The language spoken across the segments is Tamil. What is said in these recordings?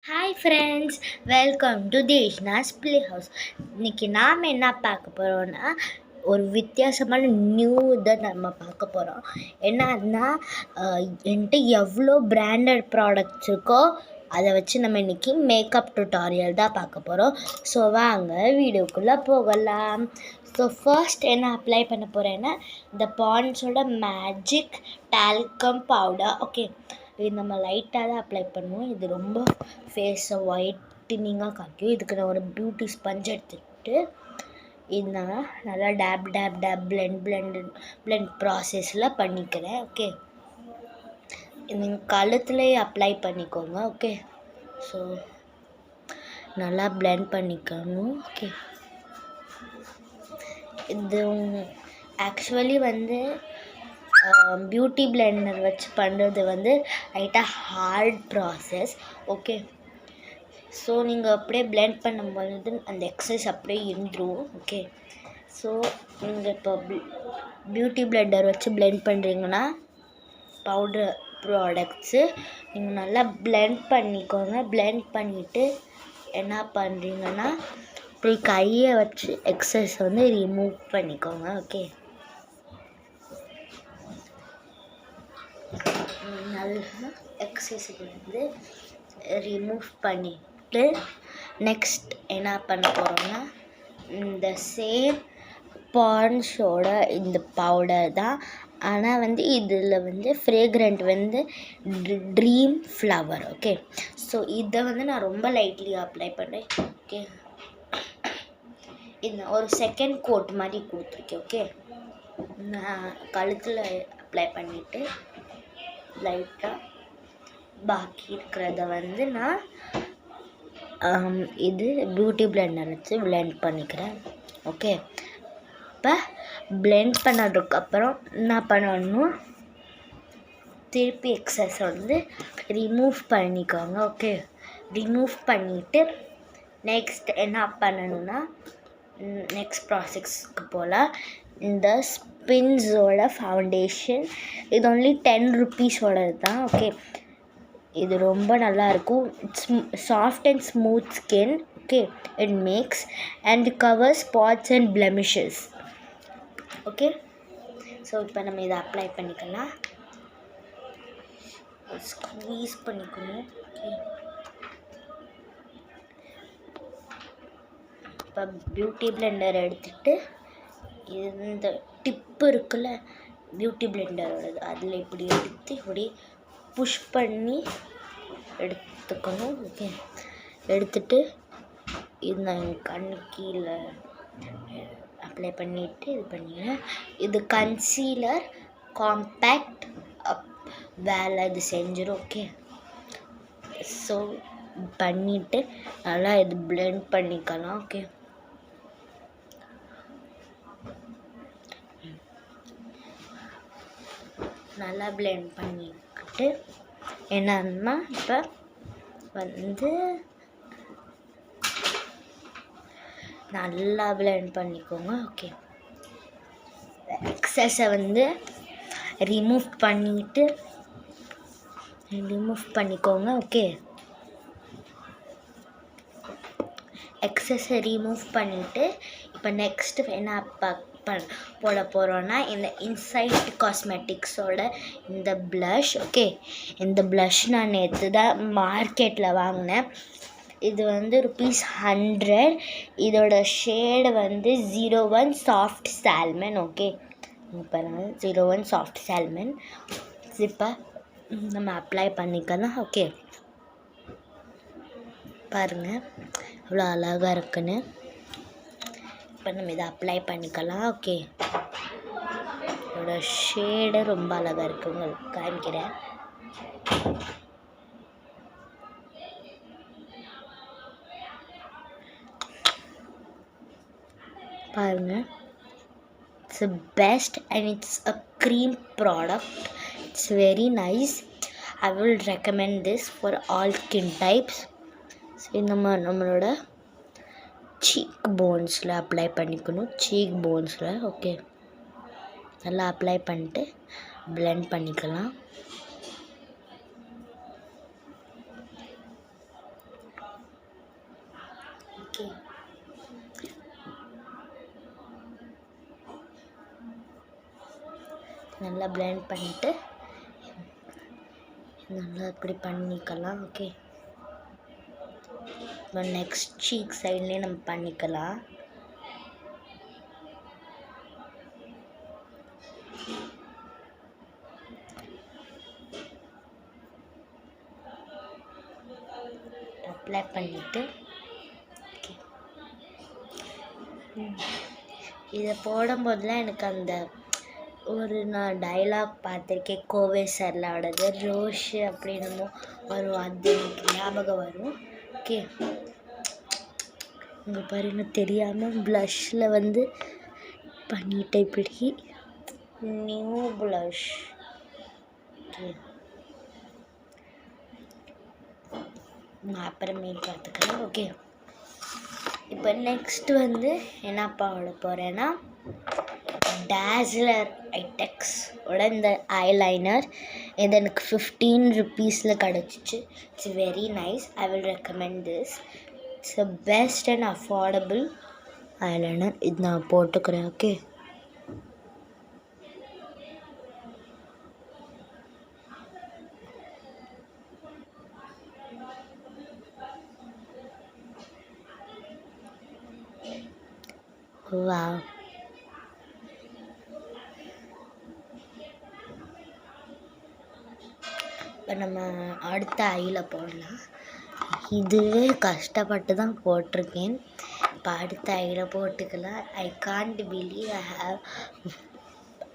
Hi friends, welcome to Deshna's play house. இன்றைக்கி நாம் என்ன பார்க்க போகிறோன்னா ஒரு வித்தியாசமான நியூ இதை நம்ம பார்க்க போகிறோம். என்னன்னா என்கிட்ட எவ்வளோ பிராண்டட் ப்ராடக்ட்ஸ் இருக்கோ அதை வச்சு நம்ம இன்றைக்கி மேக்கப் டுட்டாரியல் தான் பார்க்க போகிறோம். ஸோ வாங்க வீடியோக்குள்ளே போகலாம். ஸோ ஃபர்ஸ்ட் என்ன அப்ளை பண்ண போகிறேன்னா இந்த பாண்ட்ஸோட மேஜிக் டால்கம் பவுடர். ஓகே, இது நம்ம லைட்டாக தான் அப்ளை பண்ணுவோம். இது ரொம்ப ஃபேஸை ஒயிட்டனிங்காக காமிக்கும். இதுக்கு நான் ஒரு பியூட்டி ஸ்பஞ்ச் எடுத்துக்கிட்டு இது நான் நல்லா டேப் பிளெண்ட் ப்ராசஸில் பண்ணிக்கிறேன். ஓகே, நீங்கள் கழுத்துலேயே அப்ளை பண்ணிக்கோங்க. ஓகே, ஸோ நல்லா பிளெண்ட் பண்ணிக்கணும். ஓகே, இது ஆக்சுவலி பியூட்டி பிளெண்டர் வச்சு பண்ணுறது லைட்டாக ஹார்ட் ப்ராசஸ். ஓகே, ஸோ நீங்கள் அப்படியே பிளெண்ட் பண்ணும்பொழுது அந்த எக்ஸசைஸ் அப்படியே இருந்துடும். ஓகே, ஸோ நீங்கள் இப்போ பியூட்டி பிளெண்டர் வச்சு பிளெண்ட் பண்ணுறீங்கன்னா பவுடர் ப்ராடக்ட்ஸு நீங்கள் நல்லா பிளெண்ட் பண்ணிக்கோங்க. பிளெண்ட் பண்ணிவிட்டு என்ன பண்ணுறீங்கன்னா இப்படி கையை வச்சு எக்ஸசைஸ் ரிமூவ் பண்ணிக்கோங்க. ஓகே, நல்லா எக்ஸசைஸுக்கு ரிமூவ் பண்ணிவிட்டு நெக்ஸ்ட் என்ன பண்ண போகிறோம்னா இந்த சேம் பாண்ட்ஸோட இந்த பவுடர் தான். ஆனால் இதில் fragrant dream flower. Okay, so இதை நான் ரொம்ப லைட்லி அப்ளை பண்ணேன். ஓகே, இது ஒரு செகண்ட் கோட் மாதிரி கொடுத்துருக்கேன். ஓகே, நான் கழுத்தில் அப்ளை பண்ணிவிட்டு லைட்டாக பாக்கி இருக்கிறத நான் இது பியூட்டி பிளெண்டர் வச்சு பிளெண்ட் பண்ணிக்கிறேன். ஓகே, இப்போ பிளெண்ட் பண்ணதுக்கப்புறம் என்ன பண்ணணும், திருப்பி எக்ஸசைஸ் ரிமூவ் பண்ணிக்கோங்க. ஓகே, ரிமூவ் பண்ணிவிட்டு நெக்ஸ்ட் என்ன பண்ணணுன்னா நெக்ஸ்ட் ப்ராசஸ்க்கு போகலாம். இந்த ஸ்பின்ஸோட ஃபவுண்டேஷன் இது ஒன்லி 10 rupeesோடது தான். ஓகே, இது ரொம்ப நல்லாயிருக்கும். It's soft and smooth skin. Okay, it makes and cover spots and blemishes. Okay, so இப்போ நம்ம இதை அப்ளை பண்ணிக்கலாம். ஸ்க்வீஸ் பண்ணிக்கணும். ஓகே, இப்போ பியூட்டி பிளெண்டர் எடுத்துகிட்டு இந்த டிப்பு இருக்குல்ல பியூட்டி பிளெண்டரோடது, அதில் இப்படி எடுத்து இப்படி புஷ் பண்ணி எடுத்துக்கணும். ஓகே, எடுத்துட்டு இது நான் என் கண்ணு கீழே அப்ளை பண்ணிவிட்டு இது பண்ணிக்கிறேன். இது கன்சீலர் காம்பேக்ட் வேலை இது செஞ்சிடும். ஓகே, ஸோ பண்ணிவிட்டு நல்லா இது பிளெண்ட் பண்ணிக்கலாம். ஓகே, நல்லா பிளெண்ட் பண்ணிக்கிட்டு என்னன்னா இப்போ நல்லா பிளெண்ட் பண்ணிக்கோங்க. ஓகே, எக்ஸஸை ரிமூவ் பண்ணிக்கோங்க. ஓகே, எக்ஸஸை ரிமூவ் பண்ணிவிட்டு இப்போ நெக்ஸ்ட்டு என்ன போட போகிறோன்னா இந்த இன்சைட் காஸ்மெட்டிக்ஸோட இந்த ப்ளஷ். ஓகே, இந்த ப்ளஷ் நான் நேற்று தான் மார்க்கெட்டில் வாங்கினேன். இது ₹100. இதோட ஷேடு 01 சாஃப்ட் சால்மன். ஓகே, இப்போ 01 சாஃப்ட் சால்மன். இப்போ நம்ம அப்ளை பண்ணிக்கலாம். ஓகே, பாருங்கள் அவ்வளோ அழகாக இருக்குன்னு. இப்போ நம்ம இதை அப்ளை பண்ணிக்கலாம். ஓகே, இதோட ஷேடு ரொம்ப அழகாக இருக்குது, உங்களுக்கு காமிக்கிறேன். பாருங்கள், it's best and it's a cream product. It's very nice. I will recommend this for all skin types. இது நம்மளோட சீக் போன்ஸில் அப்ளை பண்ணிக்கணும். சீக் போன்ஸில். ஓகே, நல்லா அப்ளை பண்ணிட்டு பிளெண்ட் பண்ணிக்கலாம். ஓகே. நல்லா பிளெண்ட் பண்ணிட்டு நல்லா இப்படி பண்ணிக்கலாம். ஓகே, இப்போ நெக்ஸ்ட் சீக் சைட்லேயே நம்ம பண்ணிக்கலாம். அப்ளை பண்ணிவிட்டு ஓகே, இதை போடும்போதெல்லாம் எனக்கு அந்த நான் டைலாக் பார்த்துருக்கேன் கோவை சார்லோடது, ரோஷு அப்படின்னமோ வரும், அது எனக்கு ஞாபகம் வரும். ஓகே, இங்கே பாருங்க தெரியாமல் ப்ளஷில் பண்ணிட்டேன். இப்படி நியூ ப்ளஷ். ஓகே, நான் அப்புறமேல் பார்த்துக்கிறேன். ஓகே, இப்போ நெக்ஸ்ட் என்ன போட போகிறேன்னா டேஸ்லர் ஐடெக்ஸ் ஓட இந்த ஐலைனர். இது எனக்கு 15 rupeesல கிடச்சிச்சு. It's very nice. I will recommend this. It's a best and affordable eyeliner. இது நான் போட்டுக்கிறேன். ஓகே, வா இப்போ நம்ம அடுத்த ஐயில் போடலாம். இதுவே கஷ்டப்பட்டு தான் போட்டிருக்கேன். இப்போ அடுத்த ஐயில் போட்டுக்கலாம். ஐ காண்ட் பிலீவ்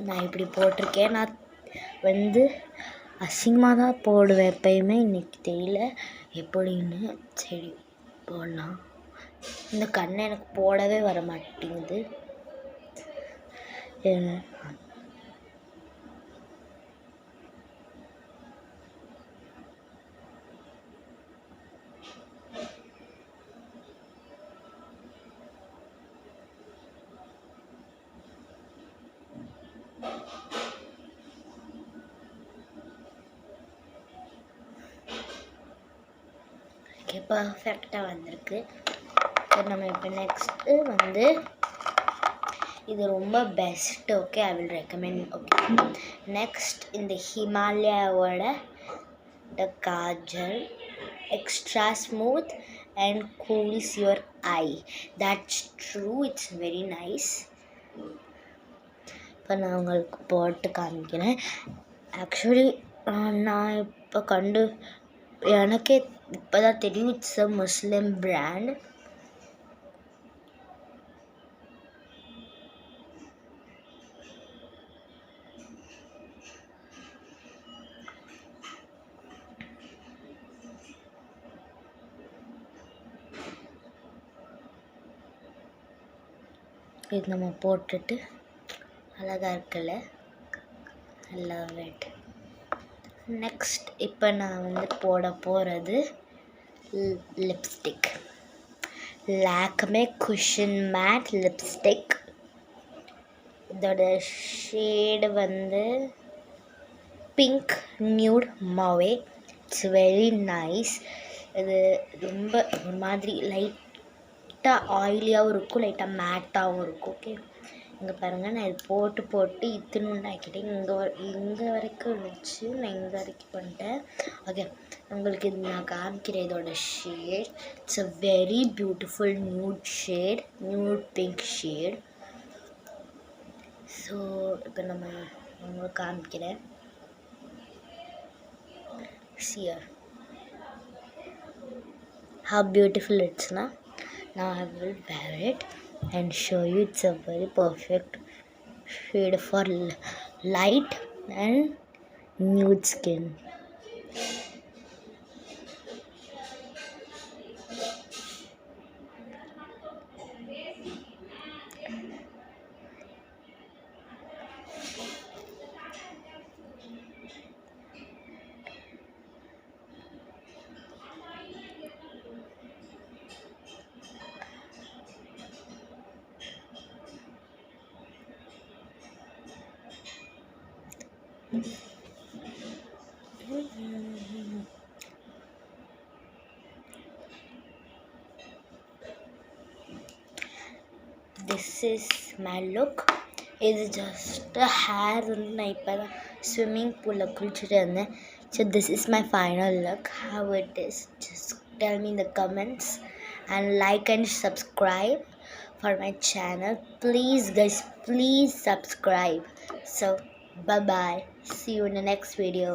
நான் இப்படி போட்டிருக்கேன். நான் அசிங்கமாக தான் போடுவேன் எப்பயுமே. இன்றைக்கி தெரியல எப்படின்னு. சரி போடலாம். இந்த கண்ணை எனக்கு போடவே வர மாட்டேங்குது. ஓகே, பர்ஃபெக்டாக வந்திருக்கு. நம்ம இப்போ நெக்ஸ்ட்டு இது ரொம்ப best. Okay, I will recommend. Okay, next இந்த ஹிமாலயாவோட the kajal extra smooth and cools your eye. That's true. It's very nice. இப்போ நான் உங்களுக்கு போட்டு காமிக்கிறேன். ஆக்சுவலி நான் இப்போ எனக்கே இப்போ தான் தெரியும் இட்ஸ் அ முஸ்லிம் பிராண்ட். இது நம்ம போட்டுட்டு அழகாக இருக்குல்ல. I love it. நெக்ஸ்ட் இப்போ நான் போட போகிறது lipstick. Lakme cushion matte lipstick. இதோட shade pink nude mauve. It's very nice. இது ரொம்ப ஒரு மாதிரி லைட்டாக ஆயிலியாகவும் இருக்கும், லைட்டாக மேட்டாகவும் இருக்கும். ஓகே, இங்கே பாருங்கள், நான் இது போட்டு இத்தினுண்டு ஆக்கிட்டேன். இங்கே வரைக்கும் இருந்துச்சு, நான் இங்கே வரைக்கும் பண்ணிட்டேன். ஓகே, உங்களுக்கு இது நான் காமிக்கிறேன். இதோட shade it's a very beautiful nude shade, nude pink shade. So இப்போ நம்ம உங்களுக்கு காமிக்கிறேன். See how beautiful it's now. Now I will wear it and show you. It's a very perfect shade for light and nude skin. This is my look. இது ஜஸ்ட் ஹேர் வந்து நான் இப்போ தான் ஸ்விம்மிங் பூலில் குளிச்சுட்டு இருந்தேன். So this is my final look. How it is, just tell me in the comments and like and subscribe for my channel. Please guys, please subscribe. So bye bye, see you in the next video.